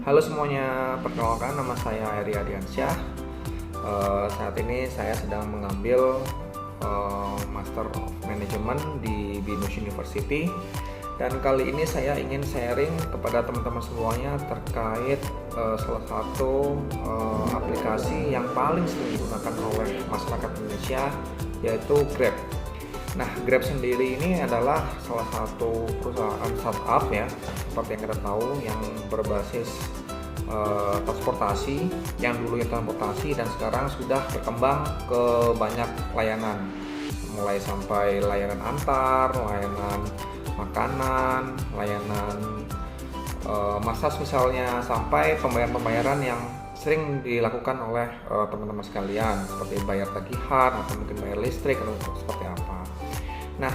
Halo semuanya, perkenalkan nama saya Eri Ardiansyah. Saat ini saya sedang mengambil Master of Management di Binus University. Dan kali ini saya ingin sharing kepada teman-teman semuanya terkait salah satu aplikasi yang paling sering digunakan oleh masyarakat Indonesia, yaitu Grab. Nah, Grab sendiri ini adalah salah satu perusahaan startup ya, seperti yang kita tahu, yang berbasis transportasi, yang dulunya transportasi dan sekarang sudah berkembang ke banyak layanan, mulai sampai layanan antar, layanan makanan, layanan massage misalnya, sampai pembayaran-pembayaran yang sering dilakukan oleh teman-teman sekalian, seperti bayar tagihan atau mungkin bayar listrik atau seperti apa. Nah,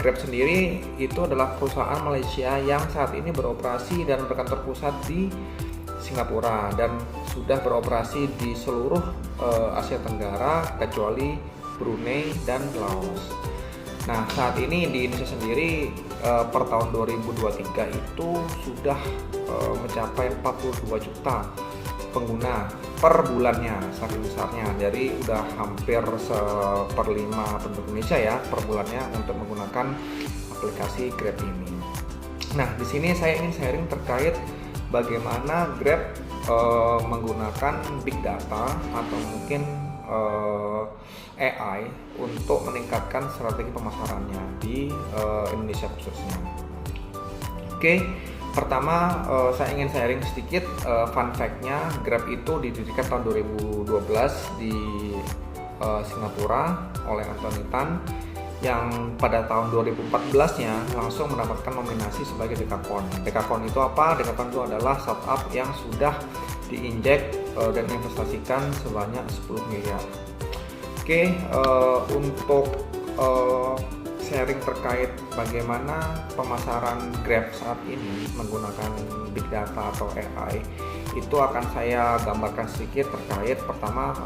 Grab sendiri itu adalah perusahaan Malaysia yang saat ini beroperasi dan berkantor pusat di Singapura dan sudah beroperasi di seluruh Asia Tenggara kecuali Brunei dan Laos. Nah, saat ini di Indonesia sendiri per tahun 2023 itu sudah mencapai 42 juta pengguna per bulannya, saking besarnya. Jadi udah hampir 1/5 penduduk Indonesia ya per bulannya untuk menggunakan aplikasi Grab ini. Nah, di sini saya ingin sharing terkait bagaimana Grab menggunakan big data atau mungkin AI untuk meningkatkan strategi pemasarannya di Indonesia khususnya. Oke. Pertama, saya ingin sharing sedikit fun fact-nya. Grab itu didirikan tahun 2012 di Singapura oleh Anthony Tan, yang pada tahun 2014-nya langsung mendapatkan nominasi sebagai Dekakorn. Dekakorn itu apa? Dekakorn itu adalah startup yang sudah diinjek dan investasikan sebanyak 10 miliar. Oke, untuk sharing terkait bagaimana pemasaran Grab saat ini menggunakan big data atau AI, itu akan saya gambarkan sedikit terkait pertama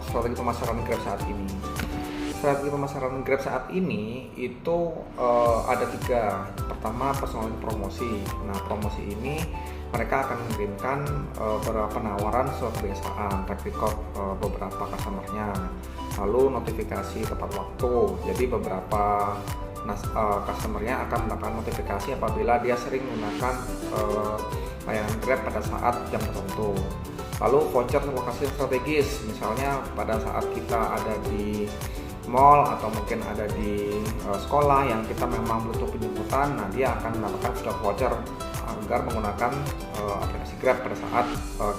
strategi pemasaran Grab saat ini. Strategi pemasaran Grab saat ini itu ada 3. Pertama, personal promosi. Nah, promosi ini mereka akan mengirimkan beberapa penawaran sesuai kebiasaan, track record beberapa customer-nya, lalu notifikasi tepat waktu. Jadi beberapa customer-nya akan mendapatkan notifikasi apabila dia sering menggunakan layanan Grab pada saat jam tertentu. Lalu voucher lokasi strategis, misalnya pada saat kita ada di mall atau mungkin ada di sekolah yang kita memang butuh penjemputan, nah dia akan mendapatkan voucher agar menggunakan aplikasi Grab pada saat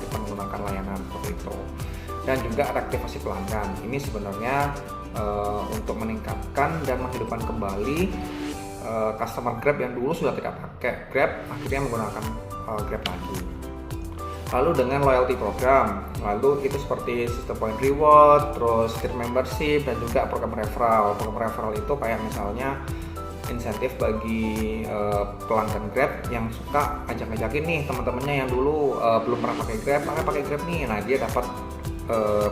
kita menggunakan layanan seperti itu. Dan juga ada aktivasi pelanggan. Ini sebenarnya untuk meningkatkan dan menghidupkan kembali customer Grab yang dulu sudah tidak pakai Grab, akhirnya menggunakan Grab lagi. Lalu dengan loyalty program, lalu itu seperti sistem point reward, terus tier membership, dan juga program referral. Program referral itu kayak misalnya insentif bagi pelanggan Grab yang suka ajak-ajakin nih teman-temannya yang dulu belum pernah pakai Grab nih. Nah, dia dapat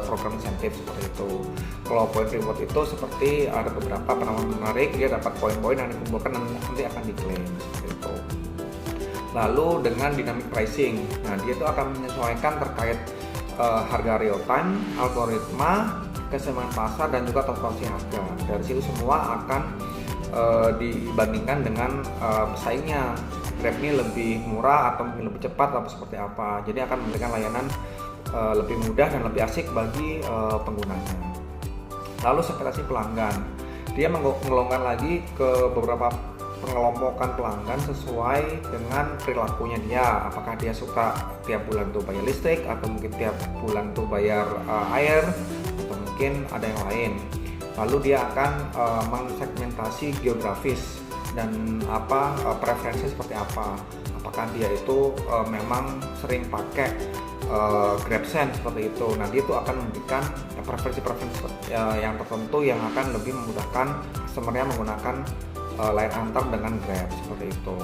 program insentif seperti itu. Kalau point reward itu seperti ada beberapa penawaran menarik, dia dapat poin-poin yang dikumpulkan dan nanti akan diklaim seperti itu. Lalu dengan dynamic pricing, nah dia itu akan menyesuaikan terkait harga real time, algoritma, keseimbangan pasar, dan juga transparansi harga. Dari situ semua akan dibandingkan dengan pesaingnya. Grab ini lebih murah atau mungkin lebih cepat atau seperti apa. Jadi akan memberikan layanan lebih mudah dan lebih asik bagi penggunanya. Lalu segmentasi pelanggan, dia menggolongkan lagi ke beberapa pengelompokan pelanggan sesuai dengan perilakunya dia. Apakah dia suka tiap bulan tuh bayar listrik, atau mungkin tiap bulan tuh bayar air, atau mungkin ada yang lain. Lalu dia akan mensegmentasi geografis dan preferensi seperti apa. Apakah dia itu memang sering pakai GrabSend seperti itu. Nah, dia itu akan memberikan preferensi yang tertentu yang akan lebih memudahkan customer-nya menggunakan layanan antar dengan Grab seperti itu.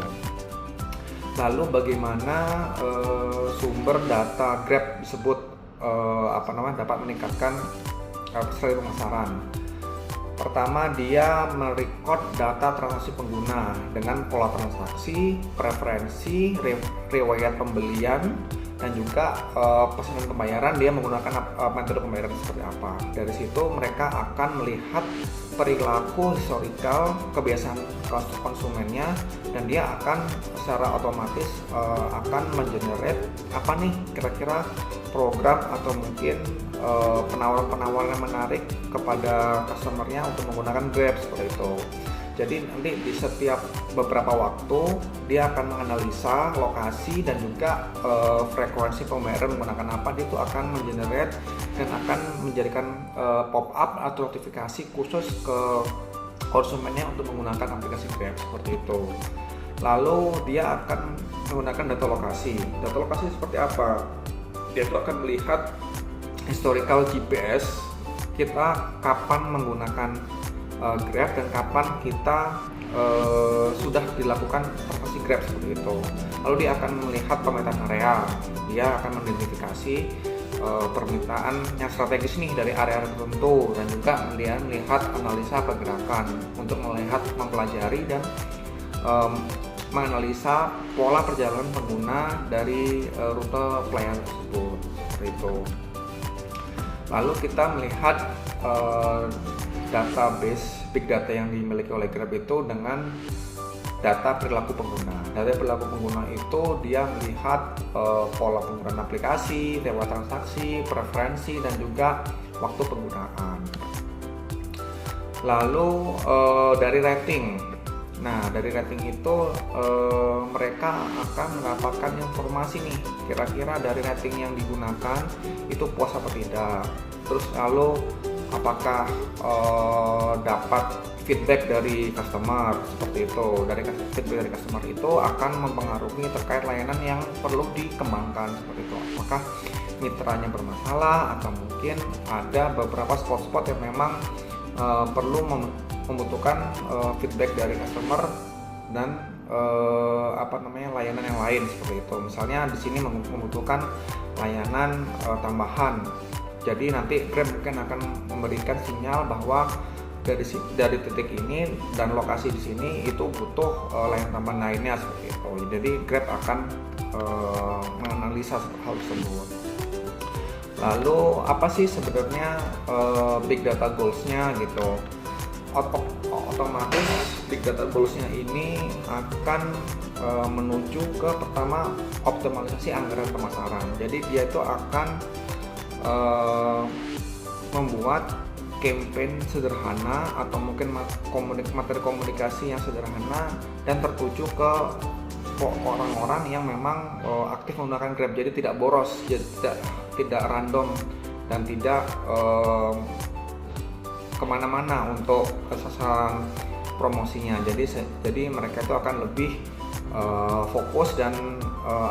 Lalu bagaimana sumber data Grab disebut dapat meningkatkan strategi pemasaran. Pertama, dia merecord data transaksi pengguna dengan pola transaksi, preferensi, riwayat pembelian, dan juga pesanan pembayaran. Dia menggunakan metode pembayaran seperti apa. Dari situ mereka akan melihat perilaku historical, kebiasaan konsumennya, dan dia akan secara otomatis akan mengenerate apa nih kira-kira program atau mungkin penawaran-penawaran yang menarik kepada customernya untuk menggunakan Grab seperti itu. Jadi nanti di setiap beberapa waktu dia akan menganalisa lokasi dan juga frekuensi pembayaran menggunakan apa. Dia itu akan mengenerate dan akan menjadikan pop-up atau notifikasi khusus ke konsumennya untuk menggunakan aplikasi Grab seperti itu. Lalu dia akan menggunakan data lokasi. Data lokasi seperti apa? Dia itu akan melihat historical GPS kita kapan menggunakan Grab dan kapan kita sudah dilakukan transaksi Grab seperti itu. Lalu dia akan melihat pemetaan area, dia akan mengidentifikasi permintaan yang strategis nih dari area tertentu, dan juga dia melihat analisa pergerakan untuk melihat, mempelajari dan menganalisa pola perjalanan pengguna dari rute pelayanan tersebut seperti itu. Lalu kita melihat database big data yang dimiliki oleh Grab itu dengan data perilaku pengguna. Data perilaku pengguna itu dia melihat pola penggunaan aplikasi, riwayat transaksi, preferensi, dan juga waktu penggunaan. Lalu dari rating. Nah, dari rating itu mereka akan mendapatkan informasi nih, kira-kira dari rating yang digunakan itu puas apa tidak. Terus lalu apakah dapat feedback dari customer seperti itu. Dari feedback dari customer itu akan mempengaruhi terkait layanan yang perlu dikembangkan seperti itu. Apakah mitranya bermasalah atau mungkin ada beberapa spot-spot yang memang perlu membutuhkan feedback dari customer dan layanan yang lain seperti itu. Misalnya di sini membutuhkan layanan tambahan. Jadi nanti Grab mungkin akan memberikan sinyal bahwa dari titik ini dan lokasi di sini itu butuh layanan tambahan lainnya seperti itu. Jadi Grab akan menganalisa hal tersebut. Lalu apa sih sebenarnya big data goals-nya gitu? Otomatis big data goals-nya ini akan menuju ke pertama optimalisasi anggaran pemasaran. Jadi dia itu akan membuat campaign sederhana atau mungkin materi komunikasi yang sederhana dan tertuju ke orang-orang yang memang aktif menggunakan Grab. Jadi tidak boros, tidak random dan tidak kemana-mana untuk sasaran promosinya. Jadi mereka itu akan lebih fokus dan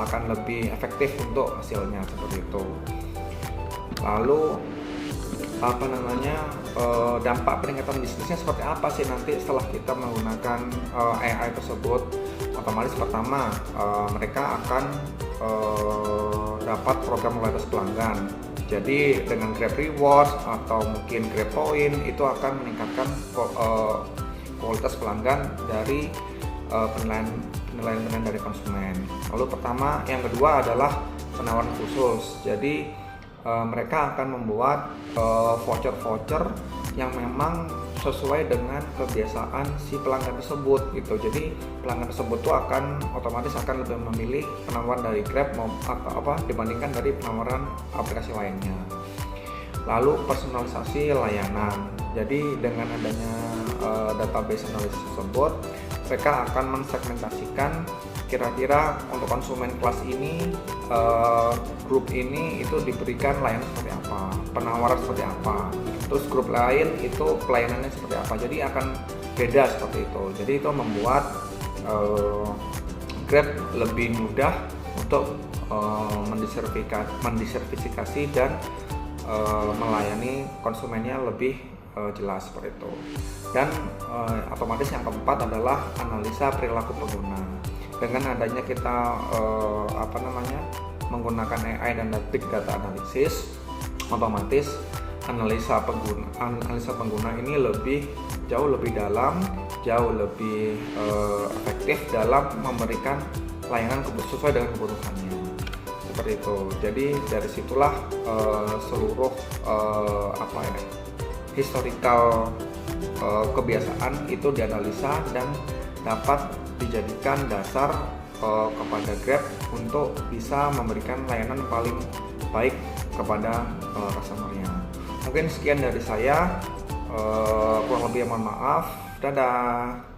akan lebih efektif untuk hasilnya seperti itu. Lalu dampak peningkatan bisnisnya seperti apa sih nanti setelah kita menggunakan AI tersebut? Otomatis pertama mereka akan dapat program loyalitas pelanggan. Jadi dengan Grab Rewards atau mungkin Grab Point itu akan meningkatkan kualitas pelanggan dari penilaian dari konsumen. Lalu yang kedua adalah penawaran khusus. Jadi mereka akan membuat voucher-voucher yang memang sesuai dengan kebiasaan si pelanggan tersebut gitu. Jadi pelanggan tersebut tuh otomatis akan lebih memilih penawaran dari Grab dibandingkan dari penawaran aplikasi lainnya. Lalu personalisasi layanan. Jadi dengan adanya database analisis tersebut, mereka akan mensegmentasikan kira-kira untuk konsumen kelas ini, grup ini itu diberikan layanan seperti apa, penawaran seperti apa, terus grup lain itu pelayanannya seperti apa. Jadi akan beda seperti itu. Jadi itu membuat Grab lebih mudah untuk mendiversifikasi dan melayani konsumennya lebih jelas seperti itu. Dan otomatis yang keempat adalah analisa perilaku pengguna. Dengan adanya kita menggunakan AI dan big data analysis, otomatis analisa pengguna ini jauh lebih dalam, jauh lebih efektif dalam memberikan layanan sesuai dengan kebutuhannya. Seperti itu. Jadi dari situlah seluruh historical kebiasaan itu dianalisa dan dapat dijadikan dasar kepada Grab untuk bisa memberikan layanan paling baik kepada customer-nya. Mungkin sekian dari saya, kurang lebih mohon maaf. Dadah.